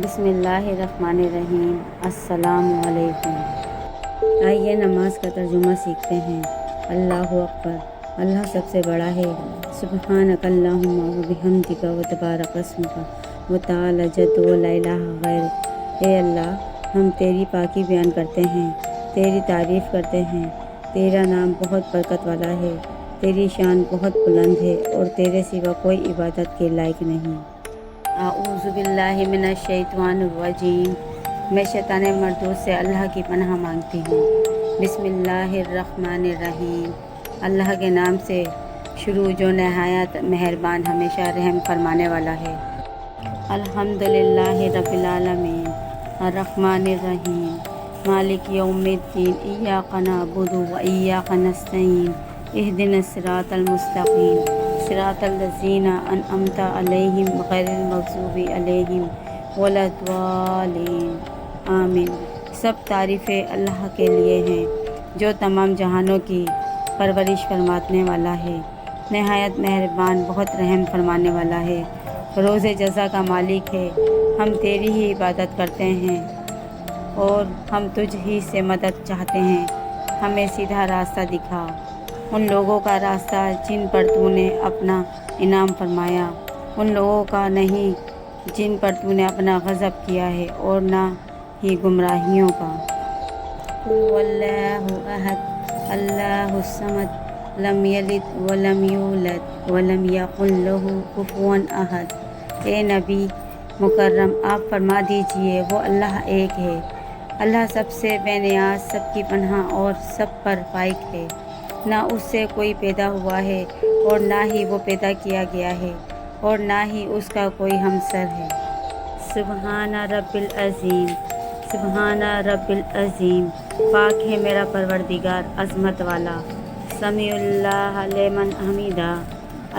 بسم اللہ الرحمن الرحیم۔ السلام علیکم۔ آئیے نماز کا ترجمہ سیکھتے ہیں۔ اللہ اکبر، اللہ سب سے بڑا ہے۔ سبحانک اللہم و بحمدک و تبارک اسمک و تعالی جد و لا الہ غیرک۔ اے اللہ، ہم تیری پاکی بیان کرتے ہیں، تیری تعریف کرتے ہیں۔ تیرا نام بہت برکت والا ہے، تیری شان بہت بلند ہے اور تیرے سوا کوئی عبادت کے لائق نہیں۔ اعوذ باللہ من الشیطان الرجیم۔ میں شیطان مردود سے اللہ کی پناہ مانگتی ہوں۔ بسم اللہ الرحمن الرحیم۔ اللہ کے نام سے شروع جو نہایت مہربان ہمیشہ رحم فرمانے والا ہے۔ الحمدللہ رب العالمین الرحمن الرحیم مالک یوم الدین ایاک نعبد و ایاک نستعین اہدنا الصراط المستقیم صراط الذین انعمت علیہم غیر المغضوب علیہم ولا الضالین آمین۔ سب تعریفیں اللہ کے لیے ہیں جو تمام جہانوں کی پرورش فرمانے والا ہے، نہایت مہربان، بہت رحم فرمانے والا ہے، روز جزا کا مالک ہے۔ ہم تیری ہی عبادت کرتے ہیں اور ہم تجھ ہی سے مدد چاہتے ہیں۔ ہمیں سیدھا راستہ دکھا، ان لوگوں کا راستہ جن پر تو نے اپنا انعام فرمایا، ان لوگوں کا نہیں جن پر تو نے اپنا غضب کیا ہے، اور نہ ہی گمراہیوں کا۔ قل هو اللہ احد اللہ الصمد لم یلد ولم یولد ولم یکن له کفوا احد۔ اے نبی مکرم، آپ فرما دیجئے وہ اللہ ایک ہے، اللہ سب سے بے نیاز، سب کی پناہ اور سب پر فائق ہے۔ نہ اس سے کوئی پیدا ہوا ہے اور نہ ہی وہ پیدا کیا گیا ہے، اور نہ ہی اس کا کوئی ہمسر ہے۔ سبحان رب العظیم، سبحان رب العظیم، پاک ہے میرا پروردگار عظمت والا۔ سمیع اللہ لمن حمیدہ،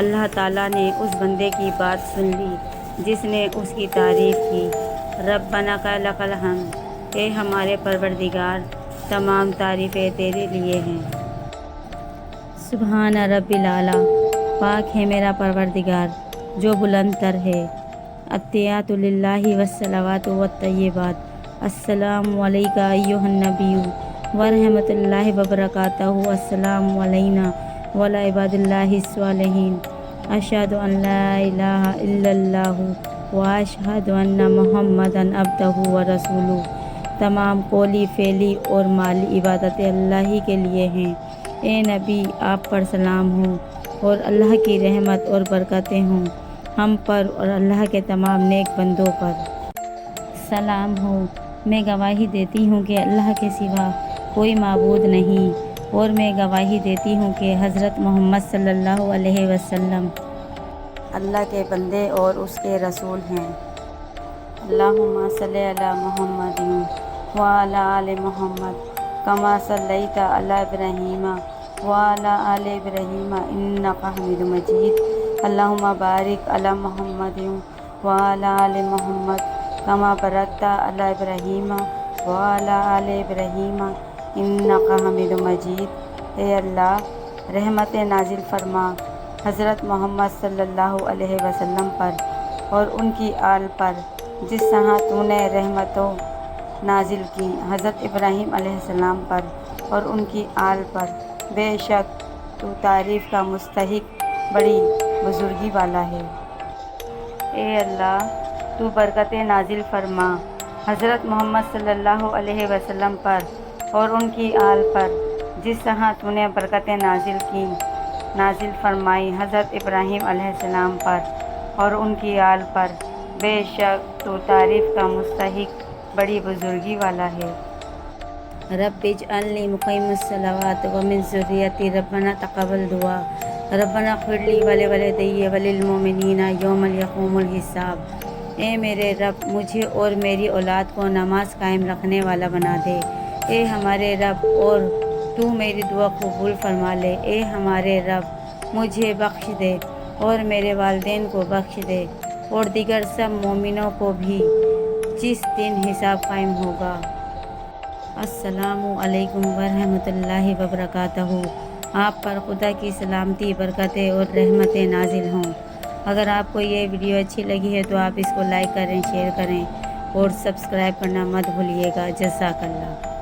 اللہ تعالیٰ نے اس بندے کی بات سن لی جس نے اس کی تعریف کی۔ ربنا لک الحمد، اے ہمارے پروردگار، تمام تعریفیں تیرے لیے ہیں۔ سبحان رب الاعلیٰ، پاک ہے میرا پروردگار جو بلند تر ہے۔ التحیات للہ والصلوات والطیبات، السلام علیکہ ایہا النبی ورحمۃ اللہ وبرکاتہ، السلام علینا وعلی عباد اللہ الصالحین، اشہد ان لا الہ الا اللہ واشہد ان محمدًا عبدہ ورسولہ۔ تمام قولی، فعلی اور مالی عبادتیں اللہ ہی کے لیے ہیں۔ اے نبی، آپ پر سلام ہو اور اللہ کی رحمت اور برکتیں ہوں ہم پر اور اللہ کے تمام نیک بندوں پر۔ سلام ہو۔ میں گواہی دیتی ہوں کہ اللہ کے سوا کوئی معبود نہیں، اور میں گواہی دیتی ہوں کہ حضرت محمد صلی اللہ علیہ وسلم اللہ کے بندے اور اس کے رسول ہیں۔ اللہم صلی علی محمد وعلی آل محمد کما صلیت علی ابراہیم وعلی آل ابراہیم انک حمید مجید۔ اللہم بارک علی محمد وعلی آل محمد کما بارکت علی ابراہیم وعلی آل ابراہیم انک حمید مجید۔ اے اللہ، رحمت نازل فرما حضرت محمد صلی اللہ علیہ وسلم پر اور ان کی آل پر، جس طرح تو نے رحمتوں نازل کی حضرت ابراہیم علیہ السلام پر اور ان کی آل پر۔ بے شک تو تعریف کا مستحق، بڑی بزرگی والا ہے۔ اے اللہ، تو برکتیں نازل فرما حضرت محمد صلی اللہ علیہ وسلم پر اور ان کی آل پر، جس طرح تو نے برکتیں نازل فرمائی حضرت ابراہیم علیہ السلام پر اور ان کی آل پر۔ بے شک تو تعریف کا مستحق، بڑی بزرگی والا ہے۔ رب اجعلنی مقیم الصلاۃ ومن ذریتی ربنا تقبل دعا ربنا اغفر لی ولوالدی وللمؤمنین یوم یقوم الحساب۔ اے میرے رب، مجھے اور میری اولاد کو نماز قائم رکھنے والا بنا دے۔ اے ہمارے رب، اور تو میری دعا قبول فرما لے۔ اے ہمارے رب، مجھے بخش دے اور میرے والدین کو بخش دے اور دیگر سب مومنوں کو بھی جس دن حساب قائم ہوگا۔ السلام علیکم ورحمۃ اللہ وبرکاتہ۔ آپ پر خدا کی سلامتی، برکتیں اور رحمتیں نازل ہوں۔ اگر آپ کو یہ ویڈیو اچھی لگی ہے تو آپ اس کو لائک کریں، شیئر کریں اور سبسکرائب کرنا مت بھولیے گا۔ جزاک اللہ۔